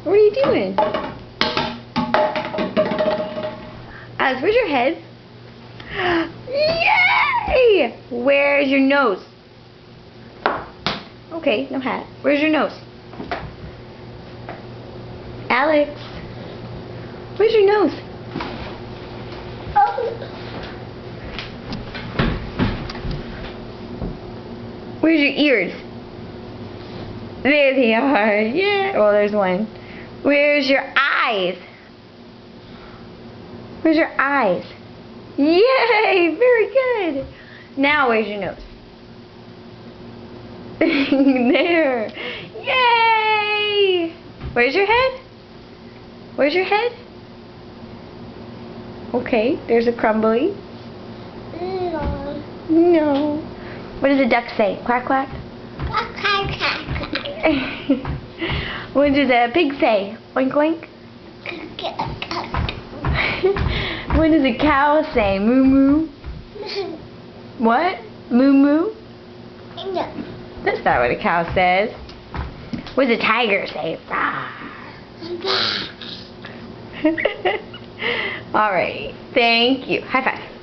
What are you doing? Alex, where's your head? Yay! Where's your nose? Okay, no hat. Where's your nose? Alex, where's your nose? Where's your ears? There they are. Yeah. Well, there's one. Where's your eyes? Where's your eyes? Yay! Very good. Now, where's your nose? There. Yay! Where's your head? Where's your head? Okay, there's a crumbly. No. What does a duck say? Quack, quack? Quack, quack, quack. What does a pig say? Oink, oink? What does a cow say? Moo, moo? What? Moo, moo? No. That's not what a cow says. What does a tiger say? Alright. Thank you. High five.